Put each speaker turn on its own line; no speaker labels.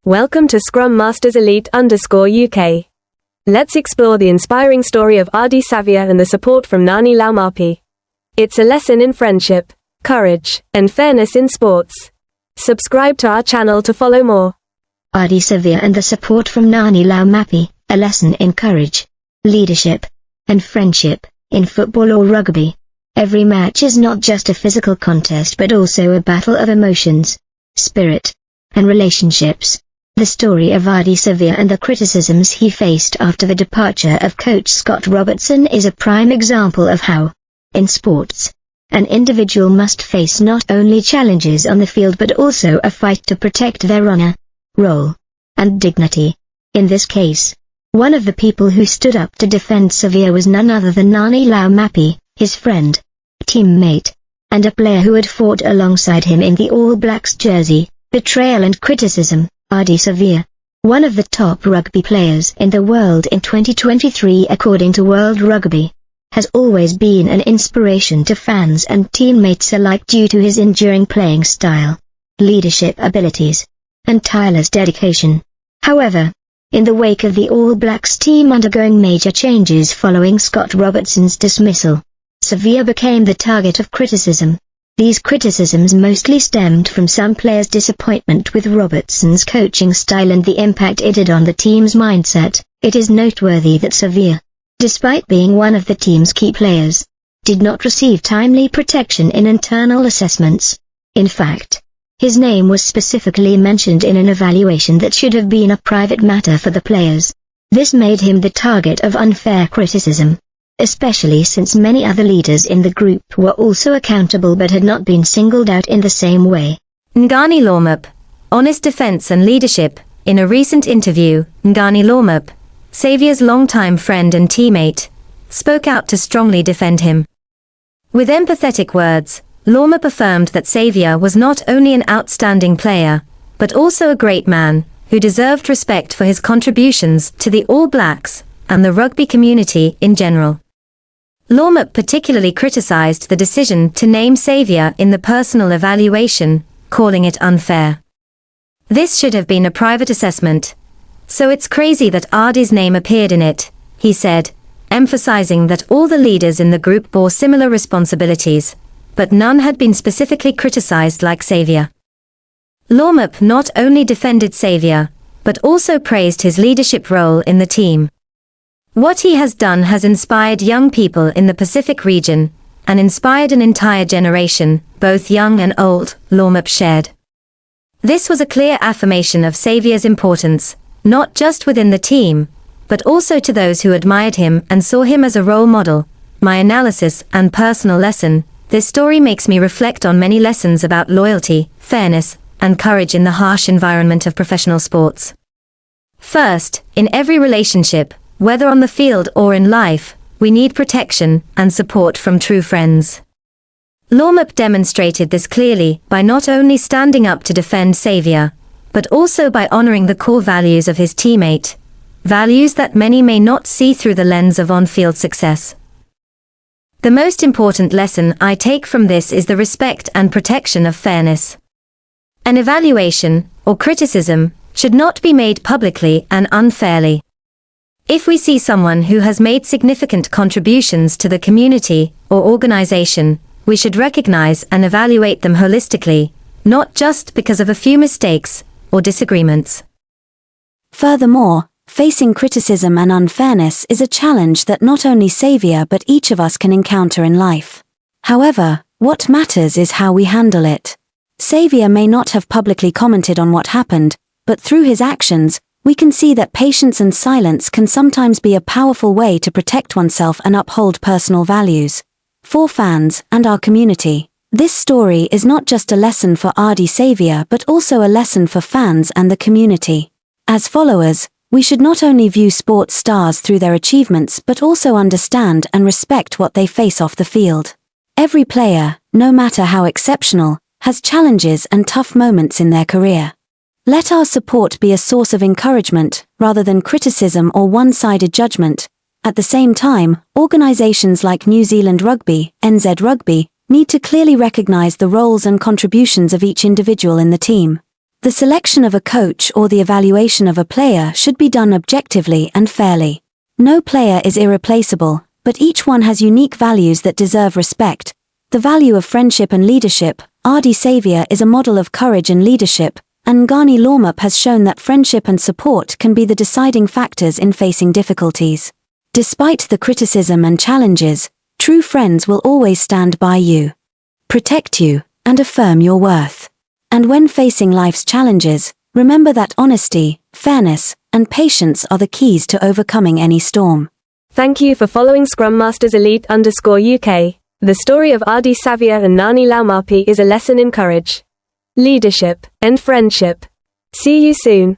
Welcome to Scrum Masters Elite _UK. Let's explore the inspiring story of Ardie Savea and the support from Ngani Laumape. It's a lesson in friendship, courage, and fairness in sports. Subscribe to our channel to follow more.
Ardie Savea and the support from Ngani Laumape, a lesson in courage, leadership, and friendship, in football or rugby. Every match is not just a physical contest but also a battle of emotions, spirit, and relationships. The story of Ardie Savea and the criticisms he faced after the departure of coach Scott Robertson is a prime example of how, in sports, an individual must face not only challenges on the field but also a fight to protect their honor, role, and dignity. In this case, one of the people who stood up to defend Savea was none other than Ngani Laumape, his friend, teammate, and a player who had fought alongside him in the All Blacks jersey. Betrayal and criticism. Ardie Savea, one of the top rugby players in the world in 2023 according to World Rugby, has always been an inspiration to fans and teammates alike due to his enduring playing style, leadership abilities, and tireless dedication. However, in the wake of the All Blacks team undergoing major changes following Scott Robertson's dismissal, Savea became the target of criticism. These criticisms mostly stemmed from some players' disappointment with Robertson's coaching style and the impact it had on the team's mindset. It is noteworthy that Savea, despite being one of the team's key players, did not receive timely protection in internal assessments. In fact, his name was specifically mentioned in an evaluation that should have been a private matter for the players. This made him the target of unfair criticism, especially since many other leaders in the group were also accountable but had not been singled out in the same way.
Ngani Laumape, honest defense and leadership. In a recent interview, Ngani Laumape, Savea's longtime friend and teammate, spoke out to strongly defend him. With empathetic words, Laumape affirmed that Savea was not only an outstanding player, but also a great man, who deserved respect for his contributions to the All Blacks and the rugby community in general. Laumape particularly criticized the decision to name Savea in the personal evaluation, calling it unfair. This should have been a private assessment. So it's crazy that Ardie's name appeared in it, he said, emphasizing that all the leaders in the group bore similar responsibilities, but none had been specifically criticized like Savea. Laumape not only defended Savea, but also praised his leadership role in the team. What he has done has inspired young people in the Pacific region, and inspired an entire generation, both young and old, Laumape shared. This was a clear affirmation of Savea's importance, not just within the team, but also to those who admired him and saw him as a role model. My analysis and personal lesson. This story makes me reflect on many lessons about loyalty, fairness, and courage in the harsh environment of professional sports. First, in every relationship, whether on the field or in life, we need protection and support from true friends. Laumape demonstrated this clearly by not only standing up to defend Savea, but also by honoring the core values of his teammate, values that many may not see through the lens of on-field success. The most important lesson I take from this is the respect and protection of fairness. An evaluation, or criticism, should not be made publicly and unfairly. If we see someone who has made significant contributions to the community or organization, we should recognize and evaluate them holistically, not just because of a few mistakes or disagreements.
Furthermore, facing criticism and unfairness is a challenge that not only Savea but each of us can encounter in life. However, what matters is how we handle it. Savea may not have publicly commented on what happened, but through his actions, we can see that patience and silence can sometimes be a powerful way to protect oneself and uphold personal values. For fans and our community, this story is not just a lesson for Ardie Savea but also a lesson for fans and the community. As followers, we should not only view sports stars through their achievements but also understand and respect what they face off the field. Every player, no matter how exceptional, has challenges and tough moments in their career. Let our support be a source of encouragement, rather than criticism or one-sided judgment. At the same time, organizations like New Zealand Rugby, NZ Rugby, need to clearly recognize the roles and contributions of each individual in the team. The selection of a coach or the evaluation of a player should be done objectively and fairly. No player is irreplaceable, but each one has unique values that deserve respect. The value of friendship and leadership. Ardie Savea is a model of courage and leadership, and Ngani Laumape has shown that friendship and support can be the deciding factors in facing difficulties. Despite the criticism and challenges, true friends will always stand by you, protect you, and affirm your worth. And when facing life's challenges, remember that honesty, fairness, and patience are the keys to overcoming any storm.
Thank you for following Scrum Masters Elite_UK. The story of Ardie Savea and Ngani Laumape is a lesson in courage, leadership, and friendship. See you soon.